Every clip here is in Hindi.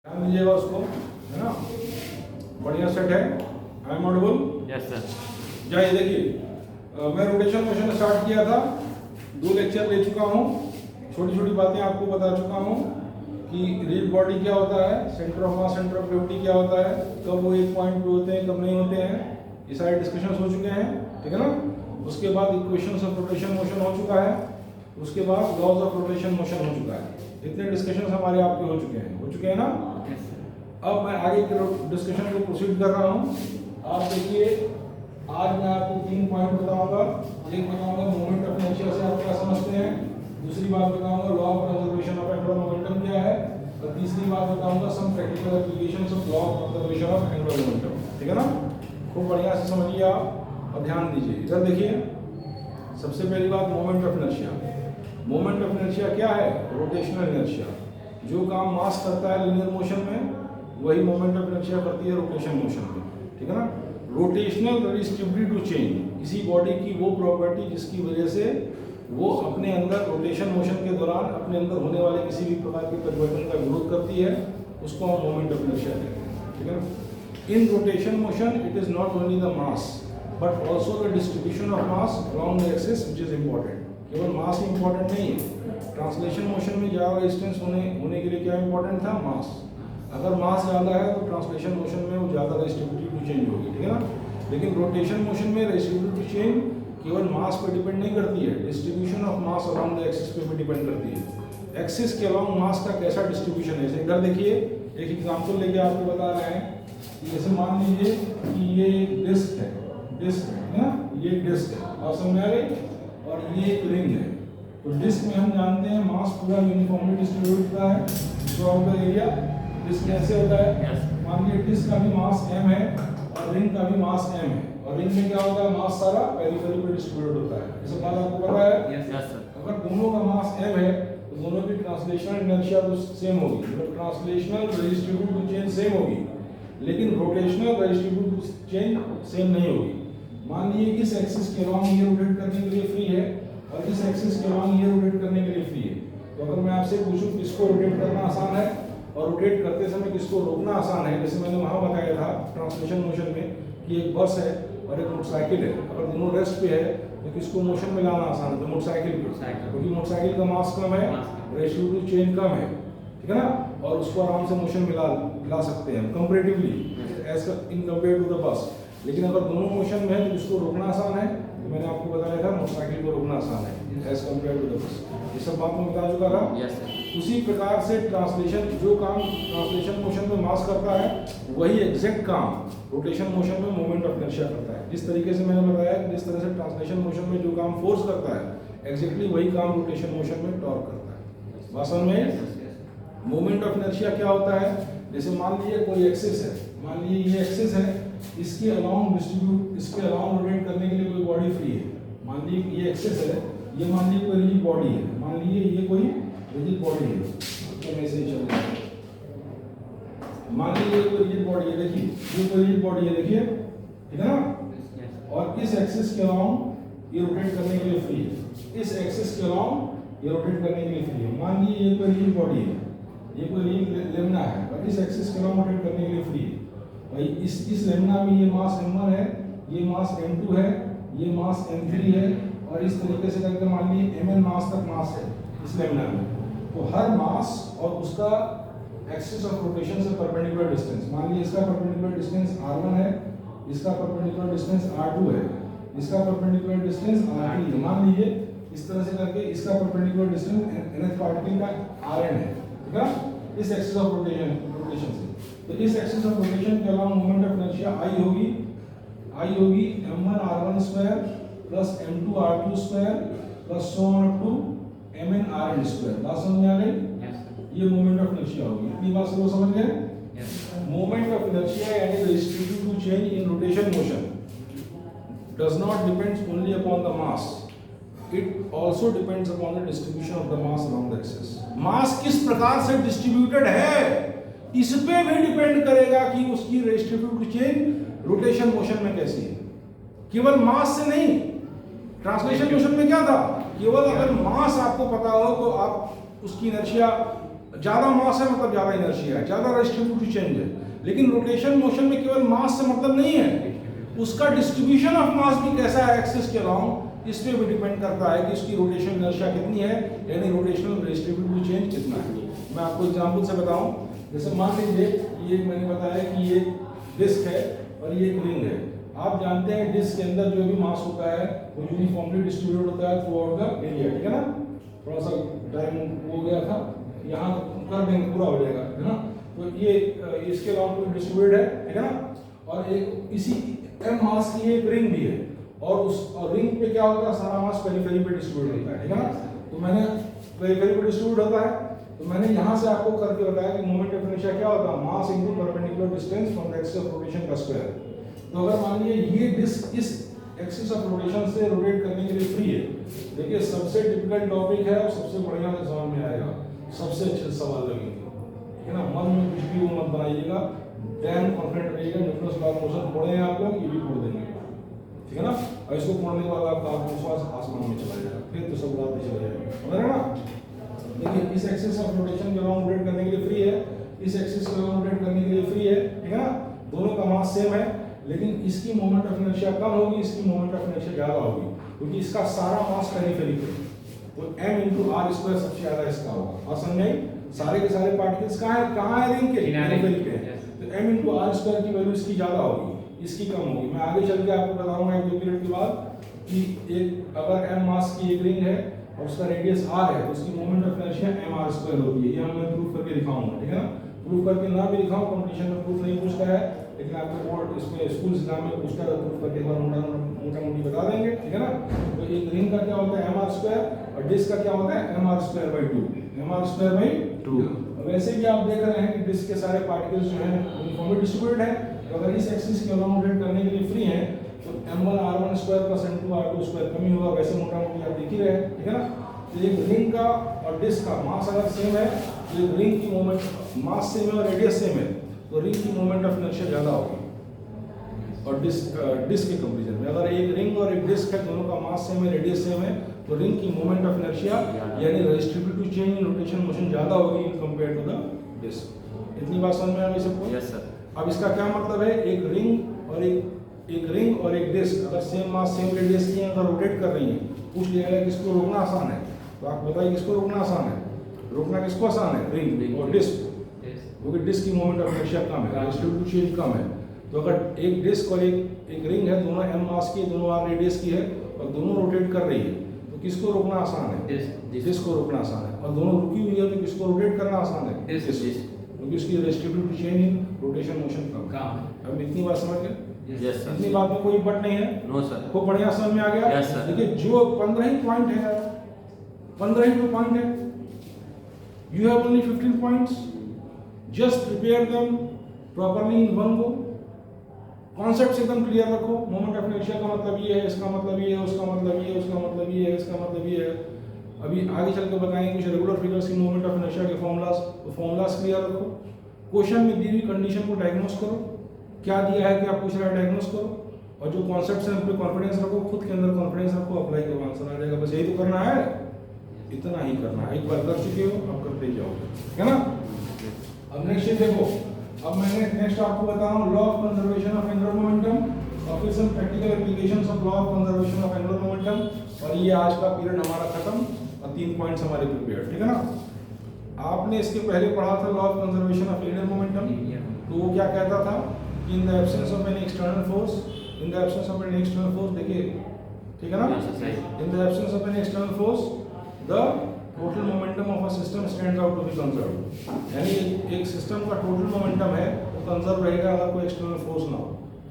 ध्यान दीजिएगा उसको, है ना। बढ़िया सेट है। I am audible? Yes sir. जाइए देखिए, मैं रोटेशन मोशन स्टार्ट किया था, 2 लेक्चर ले चुका हूँ, छोटी छोटी बातें आपको बता चुका हूँ कि रिजिड बॉडी क्या होता है, centre of mass centre of gravity क्या होता है, कब वो एक पॉइंट पे होते हैं कब नहीं होते हैं, ये सारे डिस्कशन हो चुके हैं, ठीक है ना। उसके बाद इक्वेशंस ऑफ रोटेशन मोशन हो चुका है, उसके बाद लॉज ऑफ रोटेशन मोशन हो चुका है। इतने डिस्कशन हमारे आपके हो चुके हैं ना। अब मैं आगे के डिस्कशन को प्रोसीड कर रहा हूँ। आप देखिए, आज मैं आपको 3 पॉइंट बताऊंगा। एक बताऊंगा मोमेंट ऑफ इनर्शिया से आप क्या समझते हैं, दूसरी बात बताऊंगा law of conservation of angular momentum क्या है, और तीसरी बात बताऊंगा some practical applications of law of conservation of angular momentum. ठीक है ना, खूब बढ़िया से समझिए आप और ध्यान दीजिए। इधर देखिए, सबसे पहली बात moment of inertia. Moment of inertia क्या है? Rotational inertia. जो काम मास करता है लीनियर मोशन में, वही मोमेंट ऑफ इनर्शिया करती है रोटेशन मोशन में। ठीक है ना। रोटेशनल रेजिस्टिविटी टू चेंज, किसी बॉडी की वो प्रॉपर्टी जिसकी वजह से वो अपने अंदर रोटेशन मोशन के दौरान अपने अंदर होने वाले किसी भी प्रकार के परिवर्तन का विरोध करती है, उसको हम मोमेंट ऑफ इनर्शिया कहते हैं। ठीक है ना। इन rotation motion it is not only the mass but also the distribution of mass along the axis which is important. केवल मास ही इंपॉर्टेंट नहीं है, ट्रांसलेशन मोशन में ज़्यादा रेजिस्टेंस होने के लिए क्या इंपॉर्टेंट था? मास। अगर मास ज़्यादा है तो ट्रांसलेशन मोशन में वो ज़्यादा रेजिस्टिविटी टू चेंज होगी। ठीक है ना। लेकिन रोटेशन मोशन में रेजिस्टिविटी टू चेंज केवल मास पर डिपेंड नहीं करती है, distribution of mass along the axis पे भी डिपेंड करती है। एक्सिस के अलोंग मास का कैसा डिस्ट्रीब्यूशन है, जैसे इधर देखिए, एक एग्जांपल लेके आपको बता रहे हैं कि जैसे मान लीजिए कि ये एक डिस्क है, है ना, ये एक डिस्क है, आप समझ आ गए, और ये एक रिंग है। तो डिस्क में हम जानते हैं मास पूरा यूनिफॉर्मली डिस्ट्रीब्यूट होता है throughout the area. Disc कैसे होता है? मान लीजिए डिस्क का भी मास m है और रिंग का भी मास m है, और रिंग में क्या होता है? मास सारा पेरिफेरी पे डिस्ट्रीब्यूट होता है। ये सब बात आपको पता है? Yes sir. अगर दोनों का मास m है तो दोनों की ट्रांसलेशनल इनर्शिया तो सेम होगी, मतलब translational resistivity to change same होगी, लेकिन rotational resistivity to change same नहीं होगी। मान लीजिए इस एक्सिस के अलोंग ये रोटेट करने के लिए फ्री है और इस एक्सिस के अलोंग ये रोटेट करने के लिए फ्री है। तो अगर मैं आपसे पूछूं किसको रोटेट करना आसान है और रोटेट करते समय किसको रोकना आसान है, जैसे मैंने वहां बताया था ट्रांसलेशन मोशन में कि एक बस है और एक मोटरसाइकिल है, अगर दोनों रेस्ट पे है तो किसको मोशन में लाना आसान है? तो मोटरसाइकिल पे, क्योंकि मोटरसाइकिल का मास कम है, रेशियो टू चेंज कम है, ठीक है ना, और उसको आराम से मोशन में ला सकते हैं comparatively as in compare to the बस। लेकिन अगर दोनों मोशन में है तो इसको रोकना आसान है, तो मैंने आपको बताया था मोटरसाइकिल को रोकना आसान है एज कंपेयर टू द बस। ये सब बात मैं बता चुका था। Yes sir. उसी प्रकार से ट्रांसलेशन, जो काम ट्रांसलेशन मोशन में मास करता है वही एग्जैक्ट काम रोटेशन मोशन में मोमेंट ऑफ इनर्शिया करता है। जिस तरीके से मैंने बताया कि जिस तरह से ट्रांसलेशन मोशन में जो काम फोर्स करता है एग्जैक्टली वही काम रोटेशन मोशन में टॉर्क करता है। भाषण में मोमेंट ऑफ इनर्शिया क्या होता है? जैसे मान लीजिए कोई एक्सिस है, मान लीजिए ये एक्सिस है, इसके अलोंग डिस्ट्रीब्यूट, इसके अलोंग रोटेट करने के लिए कोई बॉडी फ्री है। मान लीजिए ये एक्सिस है, ये मान लीजिए कोई रिजिड बॉडी है, मान लीजिए ये कोई रिजिड बॉडी है, तो मैं इसे चल रहा हूं, मान लीजिए कोई रिजिड बॉडी है, देखिए ये कोई रिजिड बॉडी है, देखिए, ठीक है ना, और इस एक्सिस के अलोंग ये रोटेट करने के लिए फ्री है, इस एक्सिस के अलोंग ये रोटेट करने के लिए फ्री है। मान लीजिए ये कोई रिजिड बॉडी है, ये कोई रिजिड लेमिना है और इस एक्सिस के अलोंग रोटेट करने के लिए फ्री है। भाई इस लेमिना में ये मास m1 है, ये मास m2 है, ये मास m3 है, और इस तरीके से करके मान लीजिए mn मास तक मास है इस लेमिना में। तो हर मास और उसका एक्सिस ऑफ रोटेशन से परपेंडिकुलर डिस्टेंस, मान लीजिए इसका परपेंडिकुलर डिस्टेंस r1 है, इसका परपेंडिकुलर डिस्टेंस r2 है, इसका परपेंडिकुलर डिस्टेंस r3 है। मान लीजिए इस तरह से करके इसका परपेंडिकुलर डिस्टेंस nth पार्टिकल का rn है, ठीक है, इस एक्सिस ऑफ रोटेशन से। तो इस एक्सिस ऑफ रोटेशन के अलावा मोमेंट ऑफ इनर्शिया I होगी m1 r1 square plus m2 r2 square plus so on up to mn rn square. बात समझ आ गई? ये मोमेंट ऑफ इनर्शिया होगी। इतनी बात सब समझ गए? मोमेंट ऑफ इनर्शिया यानी resistivity to change in rotation motion does not depends only upon the mass, it also depends upon the distribution of the mass along the axis। मास किस प्रकार से डिस्ट्रीब्यूटेड है इस पे भी डिपेंड करेगा कि उसकी resistivity to change rotation motion में कैसी है, केवल मास से नहीं। ट्रांसलेशन मोशन में क्या था? केवल अगर मास आपको पता हो तो आप उसकी इनर्शिया ज़्यादा मास है मतलब ज़्यादा इनर्शिया है, ज़्यादा रेस्ट्रिब्यूटिव चेंज है। लेकिन रोटेशन मोशन में केवल मास से मतलब नहीं है, उसका डिस्ट्रीब्यूशन ऑफ मास भी कैसा है एक्सिस के अराउंड, इस पे भी डिपेंड करता है कि उसकी रोटेशन इनर्शिया कितनी है, यानी रोटेशनल रेस्ट्रिब्यूटिव चेंज कितना है। मैं आपको एग्जांपल से बताऊं, जैसे मान लीजिए ये मैंने बताया कि ये डिस्क है और ये एक रिंग है। आप जानते हैं डिस्क के अंदर जो भी मास होता है वो यूनिफॉर्मली डिस्ट्रीब्यूट होता है थ्रू आउट द एरिया, ठीक है ना। थोड़ा सा टाइम हो गया था, यहाँ कर देंगे पूरा हो जाएगा, है ना। तो ये इसके अलावा डिस्ट्रीब्यूटेड है, ठीक है ना। और एक इसी एम मास की एक रिंग भी है और उस रिंग पे क्या होता है, सारा मास पेरिफेरी पे डिस्ट्रीब्यूट होता है, ठीक है ना। तो मैंने पेरिफेरी पे डिस्ट्रीब्यूट होता है, तो मैंने यहाँ से आपको करके बताया कि मोमेंट ऑफ इनर्शिया क्या होता है, mass into perpendicular distance from the axis of rotation का स्क्वायर। तो अगर मान लीजिए ये डिस्क इस एक्सिस ऑफ रोटेशन से रोटेट करने के लिए फ्री है, देखिए सबसे टिपिकल टॉपिक है और सबसे बढ़िया एग्जाम में आएगा, सबसे अच्छे सवाल लगेंगे, ठीक है ना। मन में कुछ भी वो मत बनाइएगा, डैम कॉन्फिडेंट रहिएगा। न्यूटन्स लॉ ऑफ मोशन पढ़े हैं आप लोग, ये भी पढ़ देंगे, ठीक है ना। और इसको पढ़ने के बाद आपका आत्मविश्वास आसमान में चला जाएगा, फिर तो सब बात भी चला जाएगा, समझ रहे हैं ना। देखिए इस एक्सिस ऑफ रोटेशन के अराउंड रोटेट करने के लिए फ्री है, इस एक्सिस के अराउंड रोटेट करने के लिए फ्री है, ठीक है ना। दोनों का मास सेम है, लेकिन इसकी मोमेंट ऑफ इनर्शिया कम होगी, इसकी मोमेंट ऑफ इनर्शिया ज्यादा होगी, क्योंकि इसका सारा मास पेरिफेरी पे। तो m into r स्क्वायर सबसे ज्यादा इसका होगा। और समझ में सारे के सारे पार्टिकल्स कहाँ है रिंग के पेरिफेरी पे है, तो m into r स्क्वायर की वैल्यू इसकी ज्यादा होगी, इसकी कम होगी। मैं आगे चल के आपको बताऊंगा एक दो पीरियड के बाद कि एक अगर m मास की एक रिंग है और उसका रेडियस r है तो उसकी moment of inertia mr square होती है। ये मैं प्रूफ करके दिखाऊंगा, ठीक है ना। प्रूफ करके ना भी दिखाऊं, कंपटीशन में प्रूफ नहीं पूछता है, लेकिन आपको बोर्ड इसमें स्कूल एग्जाम में पूछता है, प्रूफ करके एक बार मोटा मोटी बता देंगे, ठीक है ना। तो एक रिंग का क्या होता है mr स्क्वायर और डिस्क का क्या होता है mr square by 2, mr square by 2। वैसे भी आप देख रहे हैं कि डिस्क के सारे पार्टिकल्स जो हैं यूनिफॉर्मली डिस्ट्रीब्यूटेड है। तो अगर इस एक्सिस के अराउंड रोटेट करने के लिए फ्री है तो m1 r1 square plus m2 r2 square कम ही होगा, वैसे मोटा मोटी आप देख ही रहे हैं, ठीक है ना। तो एक रिंग का और डिस्क का मास अगर सेम है, तो एक रिंग की मोमेंट मास सेम है और रेडियस सेम है, तो रिंग की मोमेंट ऑफ इनर्शिया ज्यादा होगी और डिस्क के कंपैरिजन में। अगर एक रिंग और एक डिस्क है, दोनों का मास सेम है, रेडियस सेम है, तो रिंग की मोमेंट ऑफ इनर्शिया यानी distributive change in rotation motion ज्यादा होगी in compare to the disc. इतनी बात समझ में आ गई सबको? Yes sir. अब इसका क्या मतलब है, एक रिंग और एक डिस्क अगर सेम मास सेम रेडियस की अगर रोटेट कर रही है, पूछ लिया गया किसको रोकना आसान है, तो आप बताइए किसको रोकना आसान है, रोकना किसको आसान है, रिंग और डिस्क, क्योंकि डिस्क की मोमेंट ऑफ इनर्शिया कम है, डिस्ट्रीब्यूटिव चेंज कम है। तो अगर एक डिस्क और एक रिंग है, दोनों m मास की, दोनों r रेडियस की है और दोनों रोटेट कर रही है, तो किसको रोकना आसान है, डिस्क को रोकना आसान है। और दोनों रुकी हुई है तो किसको रोटेट करना आसान है, डिस्क, क्योंकि उसकी distributive change in rotation motion कम है। अब इतनी बात समझ गए? Yes sir. इतनी बात में कोई बट नहीं है? No sir. खूब बढ़िया समझ में आ गया? Yes sir. देखिए जो 15 ही पॉइंट है यार, 15 ही तो पॉइंट है, you have only 15 points, just prepare them properly in one go. Concept एकदम क्लियर रखो, मोमेंट ऑफ इनर्शिया का मतलब ये है, इसका मतलब ये है, उसका मतलब ये है, उसका मतलब ये है, इसका मतलब ये है। अभी आगे चल के बताएंगे कुछ रेगुलर फिगर्स की मोमेंट ऑफ इनर्शिया के फॉर्मूलाज, तो फॉर्मूलाज क्लियर रखो। क्वेश्चन में दी हुई कंडीशन को डायग्नोस करो, क्या दिया है, क्या पूछ रहा है, डायग्नोस करो, और जो कॉन्सेप्ट्स हैं उन पे कॉन्फिडेंस रखो, खुद के अंदर कॉन्फिडेंस रखो, अप्लाई करो, आंसर आ जाएगा। बस यही तो करना है, इतना ही करना है। एक बार कर चुके हो, अब करते जाओगे, ठीक है ना। अब नेक्स्ट देखो, अब मैंने नेक्स्ट आपको बता रहा हूँ law of conservation of angular momentum और फिर some practical applications of law of conservation of angular momentum. और ये आज का पीरियड हमारा खत्म और 3 पॉइंट्स हमारे प्रिपेयर, ठीक है ना। आपने इसके पहले पढ़ा था law of conservation of linear momentum, तो वो क्या कहता था कि in the absence of any external force, in the absence of any external force, देखिए ठीक है ना, in the absence of any external force the total momentum of a system stands out to be conserved. यानी एक सिस्टम का टोटल मोमेंटम है वो कंजर्व रहेगा अगर कोई एक्सटर्नल फोर्स ना हो,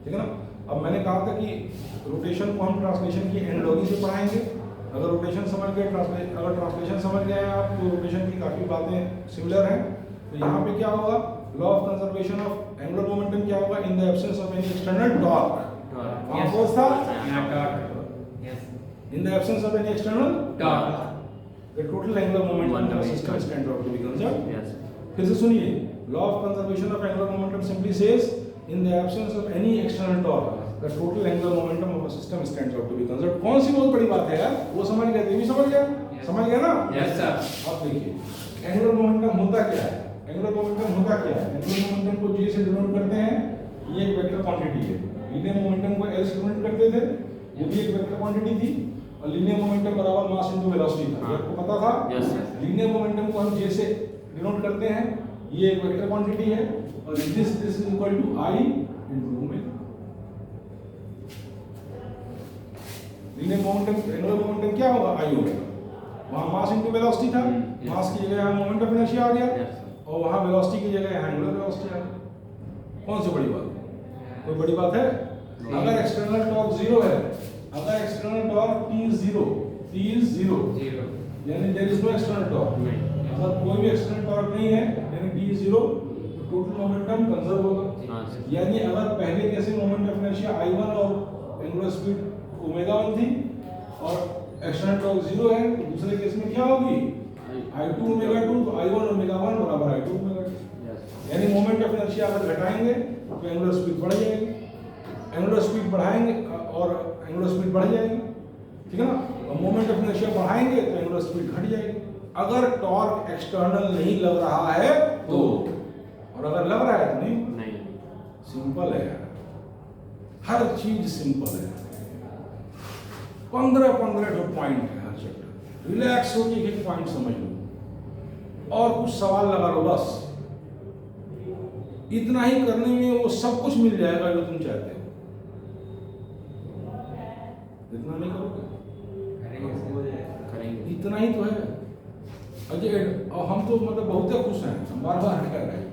ठीक है ना। अब मैंने कहा था कि रोटेशन को हम ट्रांसलेशन की एनालॉजी से पढ़ाएंगे। अगर रोटेशन समझ गए, अगर ट्रांसलेशन समझ गए हैं आप, तो रोटेशन की काफ़ी बातें सिमिलर हैं। तो यहाँ पे क्या होगा, law of conservation of angular momentum क्या होगा, in the absence of any external torque. Force था, in the absence of any external torque the total angular momentum of the system stands out to be conserved. Yes. फिर से सुनिए, law of conservation of angular momentum simply says in the absence of any external torque the total angular momentum of a system stands out to be conserved. कौन सी बहुत बड़ी बात है यार, वो समझ गए, भी समझ गया, समझ गया ना? Yes sir. अब देखिए एंगुलर मोमेंटम होता क्या है? एंगुलर मोमेंटम होता क्या है? एंगुलर मोमेंटम को J से डिनोट करते हैं, ये एक वेक्टर क्वांटिटी है। लीनियर मोमेंटम को L से डिनोट करते थे, वो भी एक वेक्टर क्वांटिटी थी, और लीनियर मोमेंटम बराबर मास इनटू वेलोसिटी था। ये आपको पता था? यस। लीनियर मोमेंटम को हम J से डिनोट करते हैं, ये एक वेक्टर क्वांटिटी है, और this is equal to I into omega. Linear momentum, angular momentum क्या होगा? I omega. वहाँ मास इनटू वेलोसिटी था, मास की जगह यहाँ मोमेंट ऑफ इनर्शिया आ गया, और वहाँ वेलोसिटी की जगह यहाँ एंगुलर वेलोसिटी आ गई। कौन सी बड़ी बात? कोई बड़ी बात है? अगर एक्सटर्नल टॉर्क 0 है, अगर एक्सटर्नल टॉर्क T is 0, यानी there is no external torque. अगर कोई भी एक्सटर्नल टॉर्क नहीं है, यानी T is 0, तो टोटल मोमेंटम कंजर्व होगा। यानी अगर पहले केस में मोमेंट ऑफ इनर्शिया I1 और एंगुलर स्पीड ओमेगा 1 थी, और एक्सटर्नल टॉर्क 0 है, तो दूसरे केस में क्या होगी? I2 ओमेगा 2, तो I1 ओमेगा 1 बराबर I2 ओमेगा 2। यानी मोमेंट ऑफ इनर्शिया अगर घटाएंगे तो एंगुलर स्पीड बढ़ जाएगी, एंगुलर स्पीड बढ़ाएंगे और एंगुलर स्पीड बढ़ जाएगी, ठीक है ना? और मोमेंट ऑफ इनर्शिया बढ़ाएंगे तो एंगुलर स्पीड घट जाएगी। अगर टॉर्क एक्सटर्नल नहीं लग रहा है तो, और अगर लग रहा है तो नहीं। सिंपल है, हर चीज सिंपल है। 15 जो पॉइंट है हर चैप्टर, रिलैक्स होकर एक पॉइंट समझ लो और कुछ सवाल लगा लो, बस इतना ही करने में वो सब कुछ मिल जाएगा जो तुम चाहते हो। इतना नहीं करोगे, इतना ही तो है अजय। और हम तो मतलब बहुत खुश हैं, हम बार बार कह रहे हैं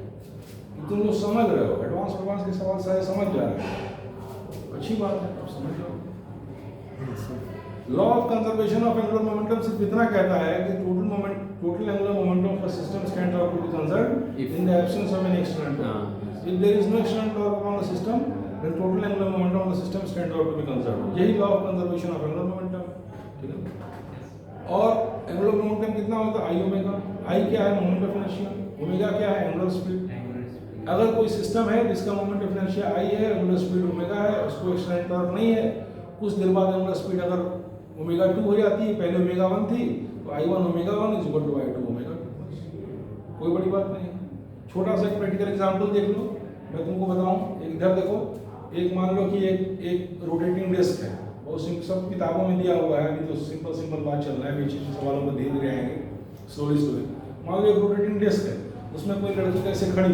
कि तुम लोग समझ रहे हो, एडवांस के सवाल सारे समझ जा रहे हो, अच्छी बात है, आप समझ लो। Law of conservation of angular momentum सिर्फ इतना कहता है कि total angular momentum of the system can torque to be conserved in the absence of any external torque. If there is no external torque upon the system, then total angular momentum of the system can torque to be conserved. यही law of conservation of angular momentum, ठीक है? और एंगुलर मोमेंटम कितना होता है? I omega. I क्या है? Moment of inertia. ओमेगा क्या है? Angular speed. अगर कोई सिस्टम है जिसका मोमेंट ऑफ इनर्शिया I है, एंगुलर स्पीड ओमेगा है, उसको एक्सटर्नल टॉर्क नहीं है, कुछ देर बाद एंगुलर स्पीड अगर ओमेगा 2 हो जाती है, पहले ओमेगा 1 थी, तो I1 omega 1 is equal to I2 omega 2। कोई बड़ी बात नहीं है। छोटा सा एक प्रैक्टिकल एग्जांपल देख लो, मैं तुमको बताऊं। एक इधर देखो, एक मान लो कि एक रोटेटिंग डिस्क है, बहुत सब किताबों में दिया हुआ है, अभी तो सिंपल बात चल रहा है, बीच में सवालों पर धीरे धीरे आएंगे, स्लोली। मान लो एक रोटेटिंग डिस्क है, उसमें कोई लड़की कैसे खड़ी